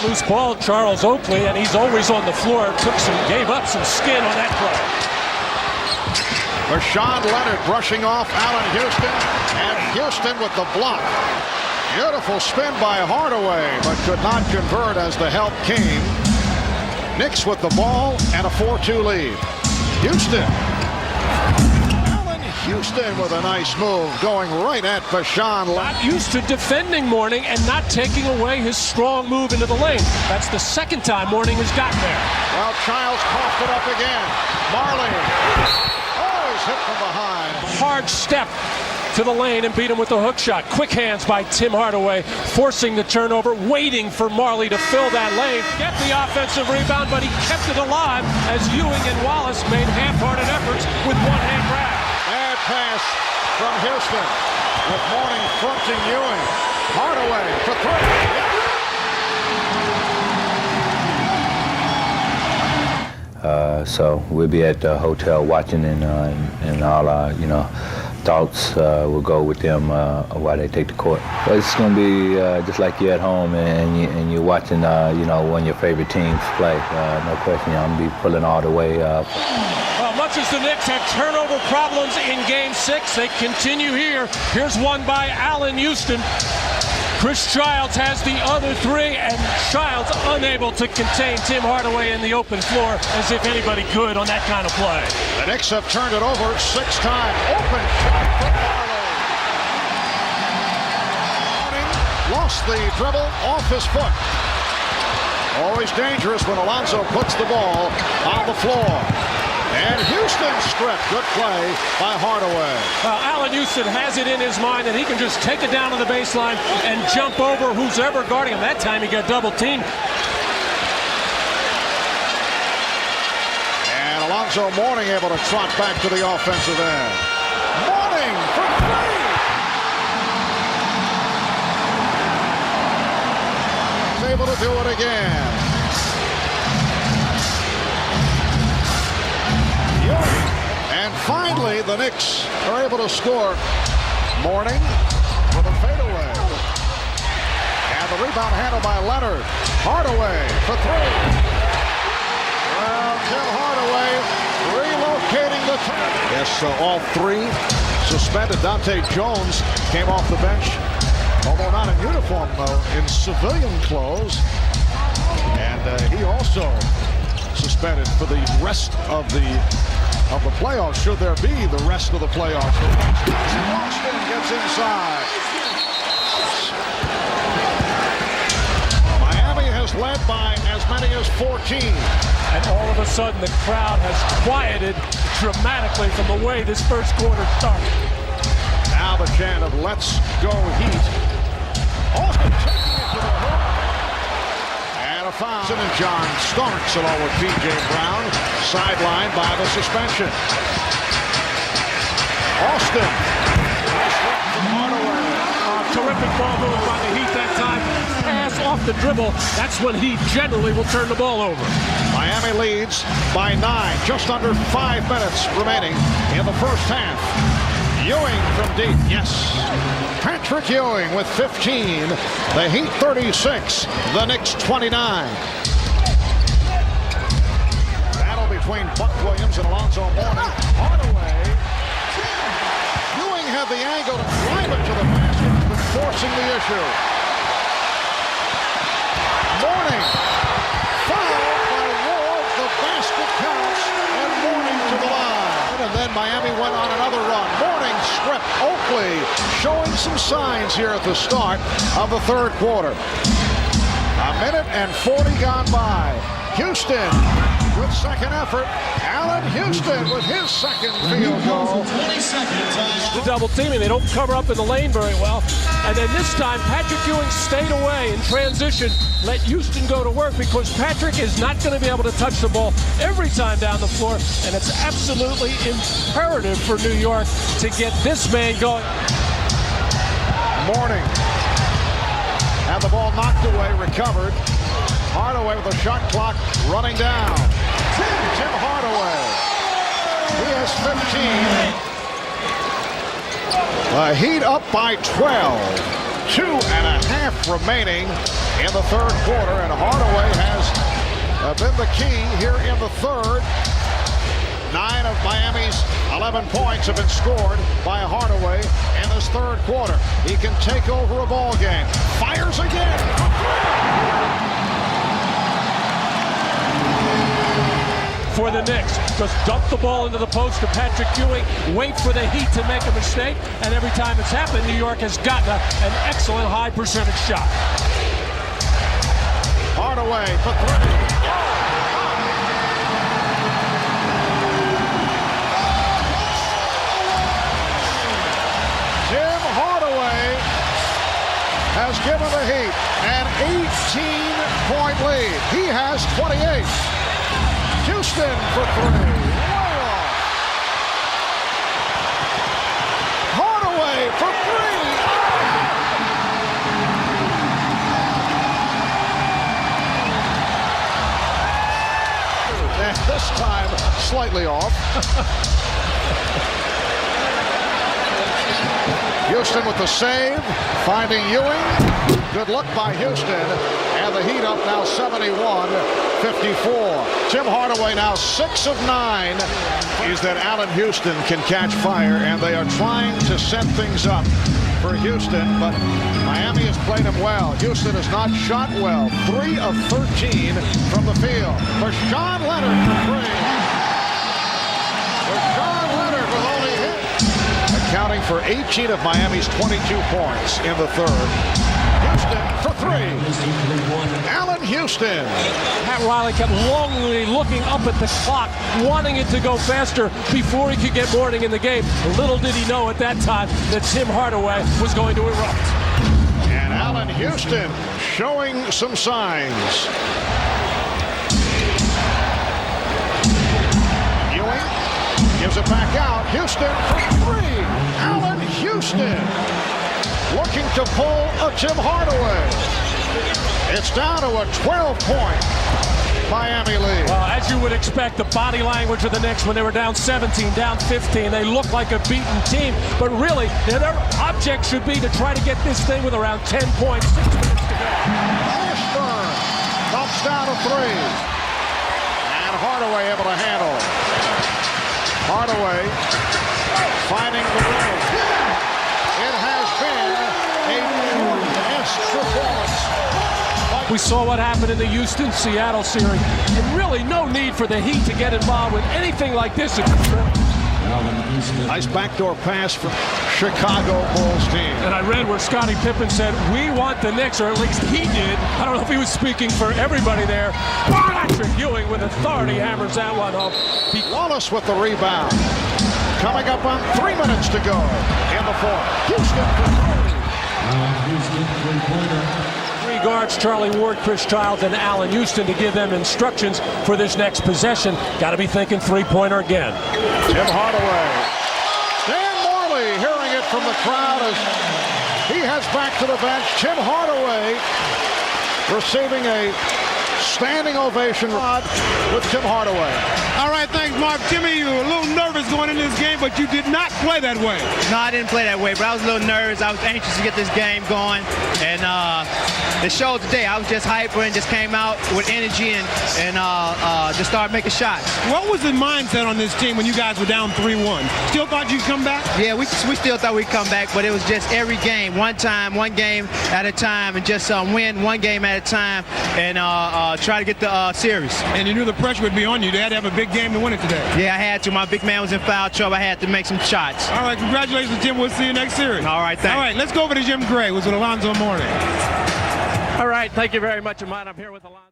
Loose ball, Charles Oakley, and he's always on the floor. Gave up some skin on that play. Rashawn Leonard brushing off Allan Houston, and Houston with the block. Beautiful spin by Hardaway, but could not convert as the help came. Knicks with the ball and a 4-2 lead. Houston. Allan Houston with a nice move, going right at Rashawn Leonard. Not used to defending Mourning and not taking away his strong move into the lane. That's the second time Mourning has gotten there. Well, Childs coughed it up again. Marley. Oh, he's hit from behind. Hard step to the lane and beat him with the hook shot. Quick hands by Tim Hardaway, forcing the turnover, waiting for Marley to fill that lane. Get the offensive rebound, but he kept it alive as Ewing and Wallace made half-hearted efforts with one-hand grab. Bad pass from Houston, with Mourning fronting Ewing. Hardaway for three. So we'll be at the hotel watching, and all our, thoughts will go with them while they take the court. But it's going to be just like you're at home and you're watching, one of your favorite teams play. No question, I'm going to be pulling all the way up. Well, much as the Knicks had turnover problems in Game 6, they continue here. Here's one by Allan Houston. Chris Childs has the other three, and Childs unable to contain Tim Hardaway in the open floor, as if anybody could on that kind of play. The Knicks have turned it over 6 times. Open shot from Marley. Lost the dribble off his foot. Always dangerous when Alonzo puts the ball on the floor. And Houston stripped. Good play by Hardaway. Allan Houston has it in his mind that he can just take it down to the baseline and jump over who's ever guarding him. That time he got double teamed. And Alonzo Mourning able to trot back to the offensive end. Mourning for three. He's able to do it again. And finally, the Knicks are able to score. Mourning with a fadeaway. And the rebound handled by Leonard. Hardaway for three. Well, Tim Hardaway relocating the turn. Yes, all three suspended. Dante Jones came off the bench, although not in uniform, though, in civilian clothes. And he also suspended for the rest of the playoffs, should there be the rest of the playoffs. Boston gets inside. Miami has led by as many as 14. And all of a sudden, the crowd has quieted dramatically from the way this first quarter started. Now the chant of "Let's go Heat." Austin taking it to the hook. And a foul. And John Starks along with P.J. Brown, sidelined by the suspension. Austin. Nice work from Hardaway. Terrific ball movement by the Heat that time. Pass off the dribble. That's when he generally will turn the ball over. Miami leads by 9. Just under 5 minutes remaining in the first half. Ewing from deep. Yes. Patrick Ewing with 15. The Heat 36. The Knicks 29. Battle between Buck Williams and Alonzo Mourning. Hardaway. Ewing had the angle to drive it to the basket, but forcing the issue. Mourning. Foul by Ward. The basket counts, and Mourning to the line. And then Miami went on another run. Mourning stripped. Oakley showing some signs here at the start of the third quarter. A minute and 40 gone by. Houston with second effort. Allan Houston with his second field goal. The double teaming, they don't cover up in the lane very well. And then this time, Patrick Ewing stayed away in transition, let Houston go to work because Patrick is not going to be able to touch the ball every time down the floor. And it's absolutely imperative for New York to get this man going. Mourning had the ball knocked away, recovered. Hardaway with the shot clock running down. Tim Hardaway. He has 15. The Heat up by 12. 2.5 remaining in the third quarter, and Hardaway has been the key here in the third. 9 of Miami's 11 points have been scored by Hardaway in this third quarter. He can take over a ball game. Fires again. For the Knicks, just dump the ball into the post to Patrick Ewing, wait for the Heat to make a mistake, and every time it's happened, New York has gotten an excellent high percentage shot. Hardaway for three. Tim Hardaway has given the Heat an 18-point lead. He has 28. Houston for three. Way off. Hardaway for three. And this time, slightly off. Houston with the save, finding Ewing. Good look by Houston, and the Heat up now 71-54. Tim Hardaway now 6 of 9. Is that Allan Houston can catch fire, and they are trying to set things up for Houston, but Miami has played him well. Houston has not shot well. 3 of 13 from the field. For Sean Leonard for three. For Sean Leonard with only hit. Accounting for 18 of Miami's 22 points in the third. Houston for three. Allan Houston. Pat Riley kept longingly looking up at the clock, wanting it to go faster before he could get morning in the game. Little did he know at that time that Tim Hardaway was going to erupt. And Allan Houston showing some signs. Ewing gives it back out. Houston for three. Allan Houston looking to pull a Tim Hardaway. It's down to a 12-point Miami lead. Well, as you would expect, the body language of the Knicks when they were down 17, down 15, they looked like a beaten team. But really, their object should be to try to get this thing with around 10 points, 6 minutes to go. Ashburn bumps down to three. And Hardaway able to handle it. Hardaway finding the rim. It has been a Jordan-esque performance. We saw what happened in the Houston-Seattle series, and really no need for the Heat to get involved with anything like this. Nice backdoor pass from Chicago Bulls team. And I read where Scottie Pippen said, we want the Knicks, or at least he did. I don't know if he was speaking for everybody there. Patrick Ewing with authority hammers that one home. Wallace with the rebound. Coming up on 3 minutes to go in the fourth. Houston for three guards, Charlie Ward, Chris Childs, and Allan Houston to give them instructions for this next possession. Got to be thinking three-pointer again. Tim Hardaway. Dan Morley hearing it from the crowd as he heads back to the bench. Tim Hardaway receiving a standing ovation with Tim Hardaway. All right, thanks, Mark. Jimmy, you were a little nervous going into this game, but you did not play that way. No, I didn't play that way, but I was a little nervous. I was anxious to get this game going, and it showed today. I was just hyper and just came out with energy and just started making shots. What was the mindset on this team when you guys were down 3-1? Still thought you'd come back? Yeah, we still thought we'd come back, but it was just every game, one game at a time, and just win one game at a time and try to get the series. And you knew the pressure would be on you. They had to have a big game to win it today. Yeah, I had to. My big man was in foul trouble. I had to make some shots. All right, congratulations, Jim. We'll see you next series. All right, thanks. All right, let's go over to Jim Gray, who's with Alonzo Mourning. All right, thank you very much, Ahmad. I'm here with Alonzo.